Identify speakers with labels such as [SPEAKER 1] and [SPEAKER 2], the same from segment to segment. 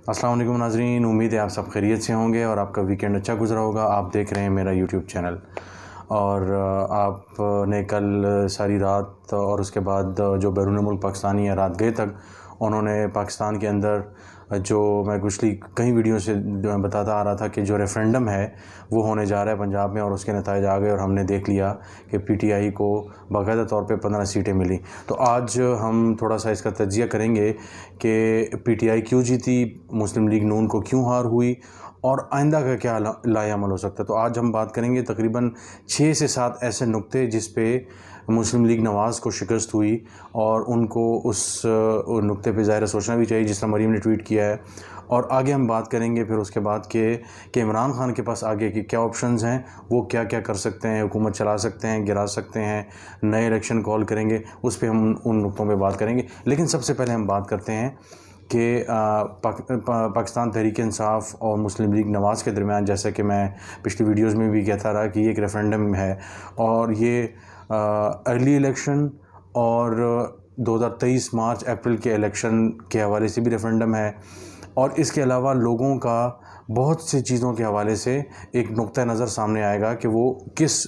[SPEAKER 1] अस्सलाम वालेकुम नाज़रीन, उम्मीद है आप सब खैरियत से होंगे और आपका वीकेंड अच्छा गुजरा होगा। आप देख रहे हैं मेरा यूट्यूब चैनल और आपने कल सारी रात और उसके बाद जो बैरून मुल्क पाकिस्तानी है रात गए तक उन्होंने पाकिस्तान के अंदर जो मैं पिछली कई वीडियो से बताता आ रहा था कि जो रेफरेंडम है वो होने जा रहा है पंजाब में और उसके नतीजे आ गए और हमने देख लिया कि पीटीआई को बाकायदा तौर पे 15 सीटें मिली। तो आज हम थोड़ा सा इसका तज्जिया करेंगे कि पीटीआई क्यों जीती, मुस्लिम लीग नून को क्यों हार हुई और आइंदा का क्या लाएअमल हो सकता है। तो आज हम बात करेंगे तकरीबन 6 से 7 ऐसे नुक्ते जिस पे मुस्लिम लीग नवाज़ को शिकस्त हुई और उनको उस नुक्ते पे ज़ाहिर सोचना भी चाहिए जिस तरह मरीम ने ट्वीट किया है। और आगे हम बात करेंगे फिर उसके बाद कि इमरान खान के पास आगे की क्या ऑप्शंस हैं, वो क्या क्या कर सकते हैं, हुकूमत चला सकते हैं, गिरा सकते हैं, नए इलेक्शन कॉल करेंगे, उस पर हम उन नुक्तों पे बात करेंगे। लेकिन सबसे पहले हम बात करते हैं कि पाकिस्तान तहरीक इंसाफ और मुस्लिम लीग नवाज़ के दरमियान, जैसे कि मैं पिछली वीडियोस में भी कहता रहा कि ये एक रेफरेंडम है और ये अर्ली इलेक्शन और 2023 मार्च अप्रैल के इलेक्शन के हवाले से भी रेफरेंडम है और इसके अलावा लोगों का बहुत सी चीज़ों के हवाले से एक नुक्ता नज़र सामने आएगा कि वो किस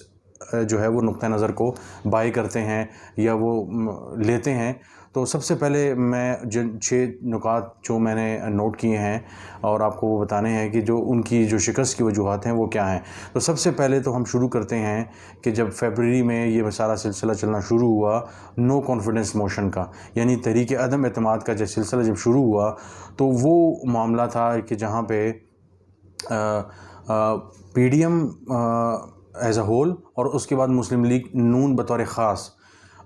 [SPEAKER 1] जो है वो नुक्ता नज़र को बाई करते हैं या वो लेते हैं। तो सबसे पहले मैं जिन 6 नुकात जो मैंने नोट किए हैं और आपको वो बताने हैं कि जो उनकी जो शिकस्त की वजूहात हैं वो क्या हैं। तो सबसे पहले तो हम शुरू करते हैं कि जब फरवरी में ये सारा सिलसिला चलना शुरू हुआ नो कॉन्फिडेंस मोशन का, यानी तहरीक अदम एतमाद का जब सिलसिला जब शुरू हुआ तो वो मामला था कि जहाँ पे पीडीएम एज़ अ होल और उसके बाद मुस्लिम लीग नून बतौर ख़ास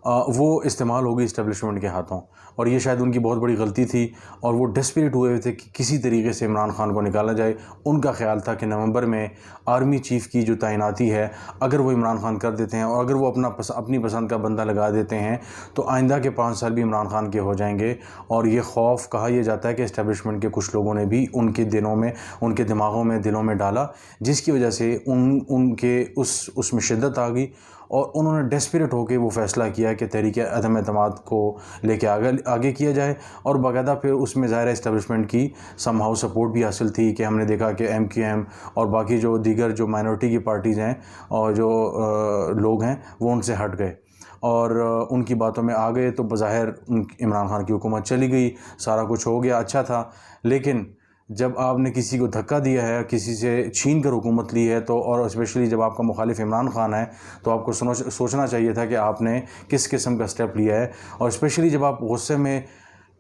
[SPEAKER 1] वो इस्तेमाल होगी इस्टेब्लिशमेंट के हाथों और ये शायद उनकी बहुत बड़ी गलती थी और वो डेस्परेट हुए थे कि किसी तरीके से इमरान खान को निकाला जाए। उनका ख्याल था कि नवंबर में आर्मी चीफ़ की जो तैनाती है अगर वो इमरान खान कर देते हैं और अगर वो अपनी पसंद का बंदा लगा देते हैं तो आइंदा के 5 साल भी इमरान खान के हो जाएंगे। और ये खौफ कहा यह जाता है कि इस्टेब्लिशमेंट के कुछ लोगों ने भी उनके दिनों में, उनके दिमागों में, दिलों में डाला, जिसकी वजह से उनके उसमें शिद्दत आ गई और उन्होंने डेस्परेट होकर वो फ़ैसला किया कि तहरीक अदम एतमाद को लेके आगे किया जाए और बाकायदा फिर उसमें ज़ाहिर इस्टेब्लिशमेंट की समहाउ सपोर्ट भी हासिल थी कि हमने देखा कि एमक्यूएम और बाकी जो दीगर जो माइनॉरिटी की पार्टीज़ हैं और जो लोग हैं वो उनसे हट गए और उनकी बातों में आ गए। तो बज़ाहिर इमरान खान की हुकूमत चली गई, सारा कुछ हो गया, अच्छा था। लेकिन जब आपने किसी को धक्का दिया है, किसी से छीन कर हुकूमत ली है, तो और स्पेशली जब आपका मुखालिफ इमरान खान है तो आपको सोचना चाहिए था कि आपने किस किस्म का स्टेप लिया है। और स्पेशली जब आप गुस्से में,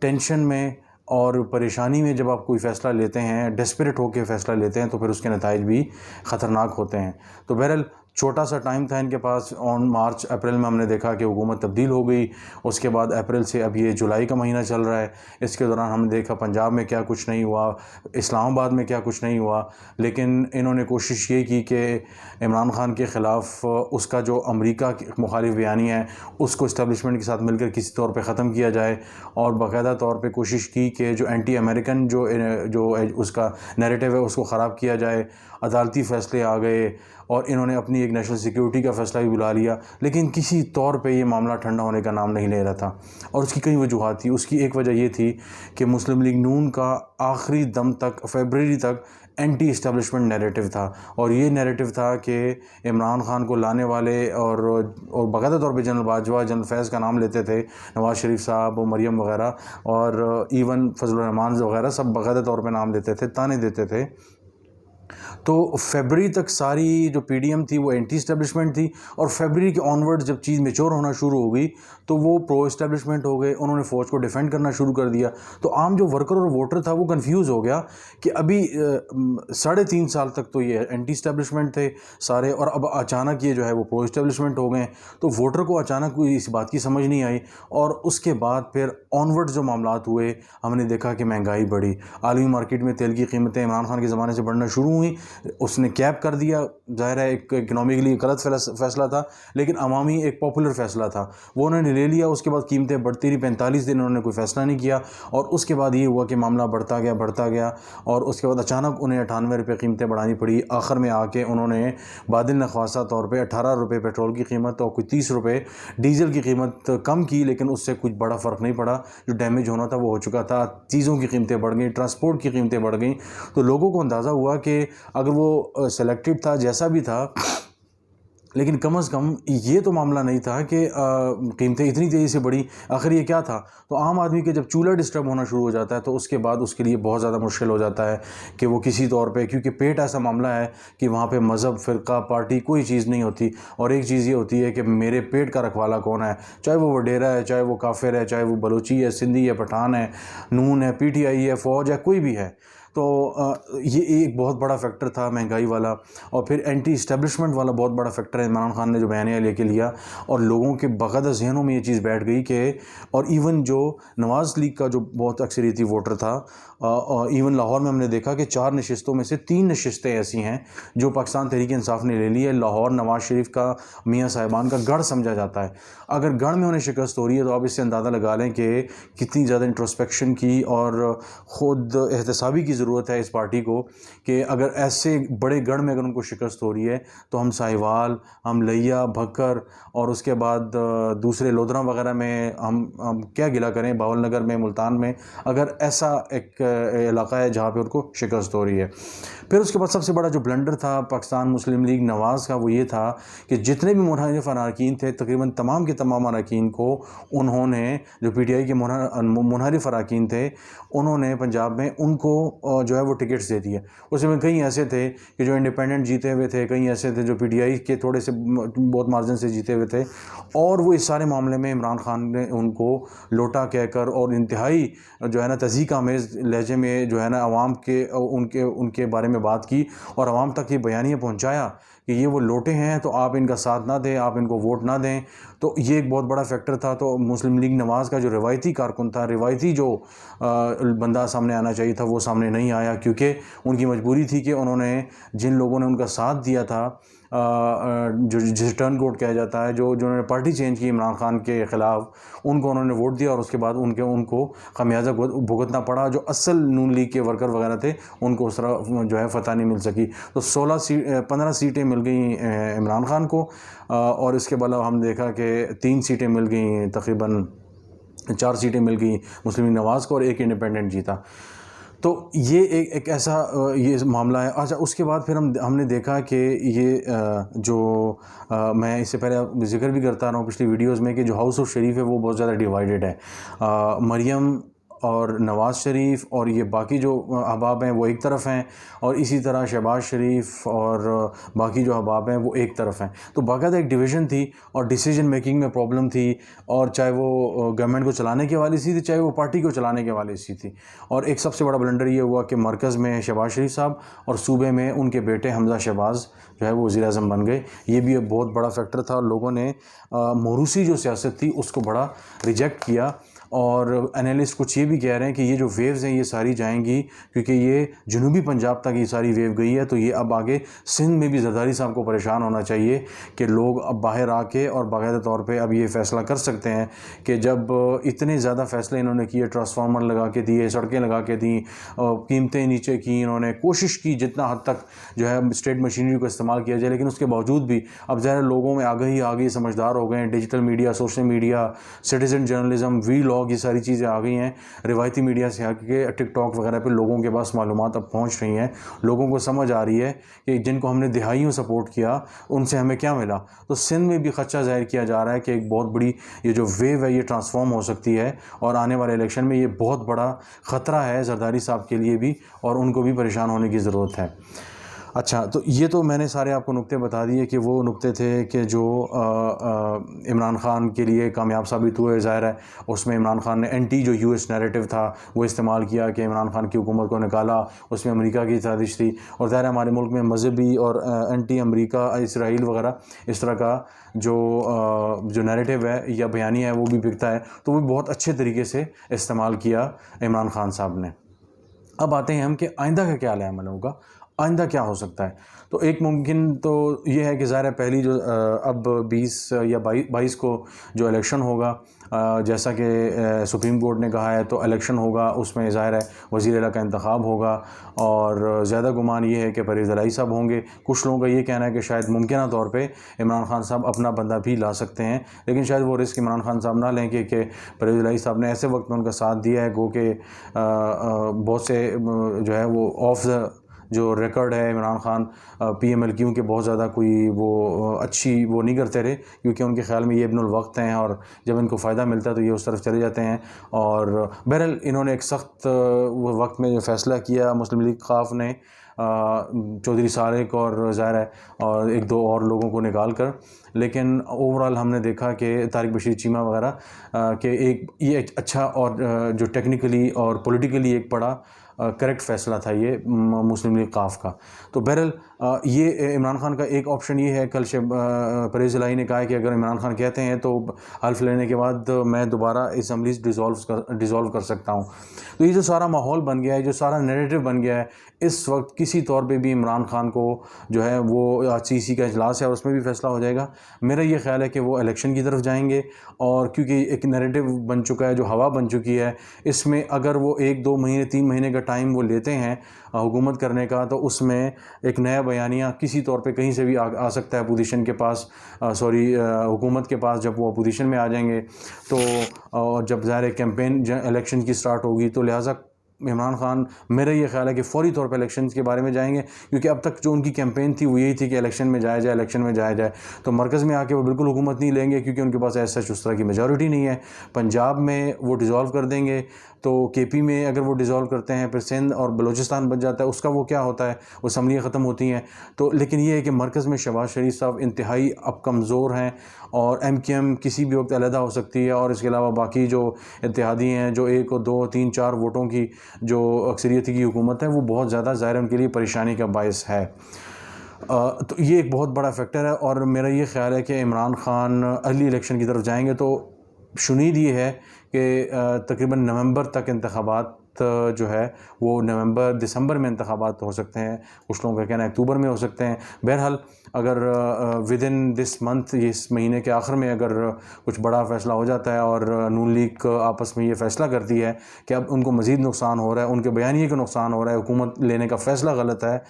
[SPEAKER 1] टेंशन में और परेशानी में जब आप कोई फ़ैसला लेते हैं, डेस्परेट होकर फ़ैसला लेते हैं, तो फिर उसके नताइज भी ख़तरनाक होते हैं। तो बहरहाल छोटा सा टाइम था इनके पास। ऑन मार्च अप्रैल में हमने देखा कि हुकूमत तब्दील हो गई, उसके बाद अप्रैल से अब ये जुलाई का महीना चल रहा है। इसके दौरान हमने देखा पंजाब में क्या कुछ नहीं हुआ, इस्लामाबाद में क्या कुछ नहीं हुआ, लेकिन इन्होंने कोशिश ये की कि इमरान खान के ख़िलाफ़ उसका जो अमरीका की मुखालिफ बयानिया है उसको इस्टेब्लिशमेंट के साथ मिलकर किसी तौर पे ख़त्म किया जाए और बाकायदा तौर पे कोशिश की कि जो एंटी अमेरिकन जो उसका नैरेटिव है उसको ख़राब किया जाए। अदालती फ़ैसले आ गए और इन्होंने अपनी एक नेशनल सिक्योरिटी का फ़ैसला भी बुला लिया, लेकिन किसी तौर पे ये मामला ठंडा होने का नाम नहीं ले रहा था और उसकी कई वजूहात थी। उसकी एक वजह ये थी कि मुस्लिम लीग नून का आखिरी दम तक, फरवरी तक एंटी इस्टेब्लिशमेंट नैरेटिव था और ये नैरेटिव था कि इमरान खान को लाने वाले और बाकायदा तौर पे जनरल बाजवा, जनरल फैज़ का नाम लेते थे, नवाज़ शरीफ साहब और मरियम वगैरह और इवन फजलुर रहमान वगैरह सब बाकायदा तौर पे नाम लेते थे, ताने देते थे। तो फरवरी तक सारी जो पीडीएम थी वो एंटी इस्टेब्लिशमेंट थी और फरवरी के ऑनवर्ड जब चीज़ मेच्योर होना शुरू हो गई तो वो प्रो इस्टेब्लिशमेंट हो गए, उन्होंने फ़ौज को डिफेंड करना शुरू कर दिया। तो आम जो वर्कर और वोटर था वो कंफ्यूज हो गया कि अभी 3.5 साल तक तो ये एंटी इस्टेब्लिशमेंट थे सारे और अब अचानक ये जो है वो प्रो इस्टेब्लिशमेंट हो गए। तो वोटर को अचानक कोई इस बात की समझ नहीं आई और उसके बाद फिर ऑनवर्ड जो मामलात हुए, हमने देखा कि महंगाई बढ़ी, आलमी मार्केट में तेल की कीमतें इमरान खान के ज़माने से बढ़ना शुरू हुई, उसने कैप कर दिया। ज़ाहिर है एक इकनॉमिकली गलत फ़ैसला था, लेकिन अवामी एक पॉपुलर फ़ैसला था, वो उन्होंने ले लिया। उसके बाद कीमतें बढ़ती रही, 45 दिन उन्होंने कोई फ़ैसला नहीं किया, और उसके बाद ये हुआ कि मामला बढ़ता गया, और उसके बाद अचानक उन्हें 98 रुपये कीमतें बढ़ानी पड़ी। आखिर में आके उन्होंने बादिल नख्वासा तौर पे 18 रुपये पेट्रोल की कीमत और कोई 30 रुपये डीज़ल की कीमत कम की, लेकिन उससे कुछ बड़ा फ़र्क नहीं पड़ा। जो डैमेज होना था वो हो चुका था। चीज़ों की कीमतें बढ़ गई, ट्रांसपोर्ट की कीमतें बढ़ गई। तो लोगों को अंदाज़ा हुआ कि अगर वो सेलेक्टेड था, जैसा भी था, लेकिन कम से कम ये तो मामला नहीं था कि कीमतें इतनी तेज़ी से बढ़ी। आखिर ये क्या था? तो आम आदमी के जब चूल्हा डिस्टर्ब होना शुरू हो जाता है तो उसके बाद उसके लिए बहुत ज़्यादा मुश्किल हो जाता है कि वो किसी तौर पे, क्योंकि पेट ऐसा मामला है कि वहाँ पे मज़हब, फ़िरका, पार्टी कोई चीज़ नहीं होती। और एक चीज़ ये होती है कि मेरे पेट का रखवाला कौन है, चाहे वो वडेरा है, चाहे वो काफिर है, चाहे वो बलोची है, सिंधी है, पठान है, नून है, पीटीआई है, फ़ौज है, कोई भी है। तो ये एक बहुत बड़ा फैक्टर था महंगाई वाला। और फिर एंटी इस्टेब्लिशमेंट वाला बहुत बड़ा फैक्टर है इमरान खान ने जो बयानिया लेके लिया, और लोगों के बाकायदा ज़हनों में ये चीज़ बैठ गई कि, और इवन जो नवाज़ लीग का जो बहुत अक्सरियती वोटर था, इवन लाहौर में हमने देखा कि 4 नशिस्तों में से 3 नशिस्तें ऐसी हैं जो पाकिस्तान तहरीक इंसाफ ने ले ली है। लाहौर नवाज़ शरीफ का, मियाँ साहिबान का गढ़ समझा जाता है। अगर गढ़ में उन्हें शिकस्त हो रही है तो आप इससे अंदाज़ा लगा लें कि कितनी ज़्यादा इंट्रोस्पेक्शन की और ख़ुद एहतसाबी की ज़रूरत है इस पार्टी को, कि अगर ऐसे बड़े गढ़ में अगर उनको शिकस्त हो रही है तो हम साहिवाल, हम लिया, भक्कर, और उसके बाद दूसरे लोधरा वगैरह में हम क्या गिला करें, बावल नगर में, मुल्तान में, अगर ऐसा एक इलाका है जहाँ पे उनको शिकस्त हो रही है। फिर उसके बाद सबसे बड़ा जो ब्लंडर था पाकिस्तान मुस्लिम लीग नवाज़ का, वो ये था कि जितने भी मुनहरिफ अरकान थे, तकरीबन तमाम के तमाम अरकान को उन्होंने, जो पीटीआई के मुनहरिफ अरकान थे, उन्होंने पंजाब में उनको जो है वो टिकट्स दे दिए। उसमें कई ऐसे थे कि जो इंडिपेंडेंट जीते हुए थे, कई ऐसे थे जो पीटीआई के थोड़े से बहुत मार्जिन से जीते हुए थे, और वो इस सारे मामले में इमरान खान ने उनको लोटा कहकर और इंतहाई जो है ना तज़ीक़ आमेज़ लहजे में जो है ना आवाम के उनके बारे में बात की, और आवाम तक ये बयानिया पहुँचाया कि ये वो लोटे हैं, तो आप इनका साथ ना दें, आप इनको वोट ना दें। तो ये एक बहुत बड़ा फैक्टर था। तो मुस्लिम लीग नवाज़ का जो रिवायती कारकुन था, रिवायती जो बंदा सामने आना चाहिए था, वो सामने नहीं आया, क्योंकि उनकी मजबूरी थी कि उन्होंने, जिन लोगों ने उनका साथ दिया था, जो जिसे टर्न कोड कहा जाता है, जो उन्होंने पार्टी चेंज की इमरान खान के ख़िलाफ़, उनको उन्होंने वोट दिया, और उसके बाद उनको खमियाजा भुगतना पड़ा। जो असल नून लीग के वर्कर वगैरह थे, उनको उस तरह जो है फ़तह नहीं मिल सकी। तो 15 सीटें मिल गई इमरान खान को, और इसके बाद हमने देखा कि 3 सीटें मिल गई, तकरीबन 4 सीटें मिल गई मुस्लिम लीग नवाज़ को, और 1 इंडिपेंडेंट जीता। तो ये एक ऐसा ये मामला है। अच्छा, उसके बाद फिर हमने देखा कि ये मैं इससे पहले ज़िक्र भी करता रहा हूँ पिछली वीडियोस में, कि जो हाउस ऑफ शरीफ है वो बहुत ज़्यादा डिवाइडेड है। मरियम और नवाज़ शरीफ और ये बाकी जो अहबाब हैं वो एक तरफ हैं, और इसी तरह शहबाज शरीफ और बाकी जो अहबाब हैं वो एक तरफ हैं। तो बाकायदा एक डिवीज़न थी, और डिसीजन मेकिंग में प्रॉब्लम थी, और चाहे वो गवर्नमेंट को चलाने के वाली सी थी, चाहे वो पार्टी को चलाने के वाली सी थी। और एक सबसे बड़ा ब्लंडर ये हुआ कि मरकज़ में शहबाज शरीफ साहब और सूबे में उनके बेटे हमज़ा शहबाज जो है वो वज़ीर-ए-आज़म बन गए। ये भी एक बहुत बड़ा फैक्टर था। लोगों ने मोरूसी जो सियासत थी उसको बड़ा रिजेक्ट किया, और एनालिस्ट कुछ ये भी कह रहे हैं कि ये जो वेव्स हैं ये सारी जाएंगी, क्योंकि ये जनूबी पंजाब तक ये सारी वेव गई है, तो ये अब आगे सिंध में भी जरदारी साहब को परेशान होना चाहिए कि लोग अब बाहर आके और बाकायदा तौर पे अब ये फ़ैसला कर सकते हैं कि जब इतने ज़्यादा फ़ैसले इन्होंने किए, ट्रांसफार्मर लगा के दिए, सड़कें लगा के दी, कीमतें नीचे की, इन्होंने कोशिश की जितना हद तक जो है स्टेट मशीनरी को इस्तेमाल किया जाए, लेकिन उसके बावजूद भी अब ज़्यादा लोगों में आ गई, समझदार हो गए हैं। Digital media, social media, citizen journalism, vlog, ये सारी चीज़ें आ गई हैं। रिवायती मीडिया से आके टिकटॉक वगैरह पे लोगों के पास मालूमात अब पहुंच रही हैं। लोगों को समझ आ रही है कि जिनको हमने दिहाइयों सपोर्ट किया उनसे हमें क्या मिला। तो सिंध में भी खदशा ज़ाहिर किया जा रहा है कि एक बहुत बड़ी ये जो वेव है ये ट्रांसफॉर्म हो सकती है, और आने वाले इलेक्शन में ये बहुत बड़ा ख़तरा है जरदारी साहब के लिए भी, और उनको भी परेशान होने की ज़रूरत है। अच्छा, तो ये तो मैंने सारे आपको नुक्ते बता दिए कि वो नुक्ते थे कि जो इमरान खान के लिए कामयाब साबित हुए। ज़ाहिर है उसमें इमरान खान ने एंटी जो यूएस नैरेटिव था वो इस्तेमाल किया कि इमरान खान की हुकूमत को निकाला, उसमें अमेरिका की साजिश थी। और ज़ाहिर है हमारे मुल्क में मजहबी और एंटी अमेरिका, इसराइल वगैरह इस तरह का जो नैरेटिव है या बयानी है वो भी बिकता है, तो वो बहुत अच्छे तरीके से इस्तेमाल किया इमरान खान साहब ने। अब आते हैं हम कि आइंदा का क्या अमल होगा। आइंदा क्या हो सकता है। तो एक मुमकिन तो ये है कि ज़ाहिर है पहली जो अब 20 या 22 को जो इलेक्शन होगा, जैसा कि सुप्रीम कोर्ट ने कहा है, तो इलेक्शन होगा, उसमें ज़ाहिर है वज़ीर आला का इंतखाब होगा और ज़्यादा गुमान ये है कि परवेज़ इलाही साहब होंगे। कुछ लोगों का ये कहना है कि शायद मुमकिना तौर पे इमरान खान साहब अपना बंदा भी ला सकते हैं, लेकिन शायद वो रिस्क इमरान खान साहब ना लें कि परवेज़ इलाही साहब ने ऐसे वक्त में उनका साथ दिया है, गो के बहुत से जो है वो ऑफ द जो रिकॉर्ड है इमरान खान PMLQ के बहुत ज़्यादा कोई वो अच्छी वो नहीं करते रहे, क्योंकि उनके ख्याल में ये इब्नुल वक्त हैं और जब इनको फ़ायदा मिलता है तो ये उस तरफ चले जाते हैं। और बहरहाल इन्होंने एक सख्त वक्त में जो फ़ैसला किया मुस्लिम लीग ख़ाफ़ ने चौधरी सारिक और ज़ाहिर है और एक दो और लोगों को निकाल कर, लेकिन ओवरऑल हमने देखा कि तारिक बशीर चीमा वगैरह के ये अच्छा और जो टेक्निकली और पॉलिटिकली एक बड़ा करेक्ट फ़ैसला था ये मुस्लिम लीग क़ाफ़ का। तो बहरहाल ये इमरान खान का एक ऑप्शन ये है, कल परवेज़ इलाही ने कहा है कि अगर इमरान खान कहते हैं तो हल्फ लेने के बाद मैं दोबारा असम्बली डिज़ोल्व कर सकता हूँ। तो ये जो सारा माहौल बन गया है, जो सारा नैरेटिव बन गया है, इस वक्त किसी तौर पे भी इमरान खान को जो है वो CC का इजलास है और उसमें भी फ़ैसला हो जाएगा। मेरा ये ख्याल है कि वो इलेक्शन की तरफ जाएंगे, और क्योंकि एक नैरेटिव बन चुका है, जो हवा बन चुकी है, इसमें अगर वो 1-2 महीने 3 महीने का टाइम वो लेते हैं हुकूमत करने का, तो उसमें एक नया बयानिया किसी तौर पे कहीं से भी आ सकता है अपोजिशन के पास, हुकूमत के पास। जब वो अपोजिशन में आ जाएंगे तो और जब ज़ाहिर कैंपेन इलेक्शन की स्टार्ट होगी, तो लिहाजा इमरान खान मेरा ये ख्याल है कि फ़ौरी तौर पे इलेक्शन के बारे में जाएंगे, क्योंकि अब तक जो उनकी कैंपेन थी वो यही थी कि इलेक्शन में जाया जाए, इलेक्शन में जाया जाए। तो मरकज़ में आके वो बिल्कुल हुकूमत नहीं लेंगे, क्योंकि उनके पास ऐसा उस तरह की मेजॉरिटी नहीं है। पंजाब में वो डिज़ोल्व कर देंगे, तो KP में अगर वो डिज़ोल्व करते हैं, फिर सिंध और बलूचिस्तान बन जाता है, उसका वो क्या होता है, वो असम्बलियाँ ख़त्म होती हैं। तो लेकिन ये है कि मरकज़ में शहबाज शरीफ साहब इंतहाई अब कमज़ोर हैं, और MKM किसी भी वक्त अलहदा हो सकती है, और इसके अलावा बाकी जो इत्तेहादी हैं, जो 1 और 2 3 4 वोटों की जो अक्सरियती की हुकूमत है, वो बहुत ज़्यादा ज़ाहिर उनके लिए परेशानी का बायस है। तो ये एक बहुत बड़ा फैक्टर है, और मेरा ये ख्याल है कि इमरान खान अर्ली इलेक्शन की तरफ जाएंगे। तो शुनीद ये है कि तकरीबन नवंबर तक इंतखाबात जो है वो नवंबर दिसंबर में इंतखाबात हो सकते हैं, कुछ लोगों का कहना है अक्टूबर में हो सकते हैं। बहरहाल अगर विद इन दिस मंथ, इस महीने के आखिर में अगर कुछ बड़ा फ़ैसला हो जाता है और नून लीग आपस में ये फ़ैसला करती है कि अब उनको मज़ीद नुकसान हो रहा है, उनके बयानिए को नुकसान हो रहा है, हुकूमत लेने का फ़ैसला गलत है,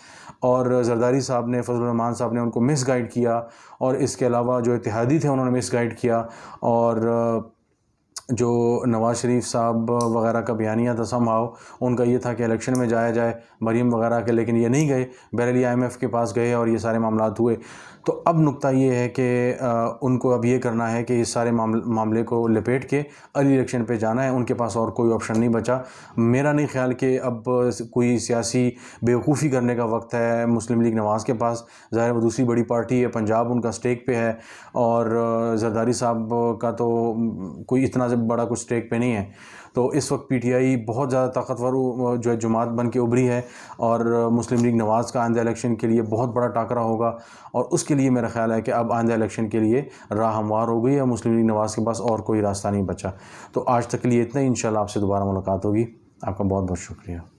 [SPEAKER 1] और जरदारी साहब ने, फजल रहमान साहब ने उनको मिसगाइड किया, और इसके अलावा जो इत्तेहादी थे उन्होंने मिसगाइड किया, और जो नवाज़ शरीफ साहब वगैरह का बयानिया था समहाउ उनका ये था कि इलेक्शन में जाया जाए, मरीम वगैरह के, लेकिन ये नहीं गए, बहरहाल IMF के पास गए और ये सारे मामलात हुए। तो अब नुक्ता ये है कि उनको अब ये करना है कि इस सारे मामले को लपेट के अर्ली इलेक्शन पे जाना है, उनके पास और कोई ऑप्शन नहीं बचा। मेरा नहीं ख्याल कि अब कोई सियासी बेवकूफ़ी करने का वक्त है मुस्लिम लीग नवाज़ के पास। ज़ाहिर वो दूसरी बड़ी पार्टी है, पंजाब उनका स्टेक पे है, और जरदारी साहब का तो कोई इतना बड़ा कुछ स्टेक पे नहीं है। तो इस वक्त PTI बहुत ज़्यादा ताकतवर जो है जमात बन के उभरी है, और मुस्लिम लीग नवाज़ का आइंदा इलेक्शन के लिए बहुत बड़ा टाकरा होगा, और उसके लिए मेरा ख्याल है कि अब आइंदा इलेक्शन के लिए राह हमवार हो गई है, मुस्लिम लीग नवाज़ के पास और कोई रास्ता नहीं बचा। तो आज तक के लिए इतना ही, इंशाल्लाह आपसे दोबारा मुलाकात होगी। आपका बहुत बहुत शुक्रिया।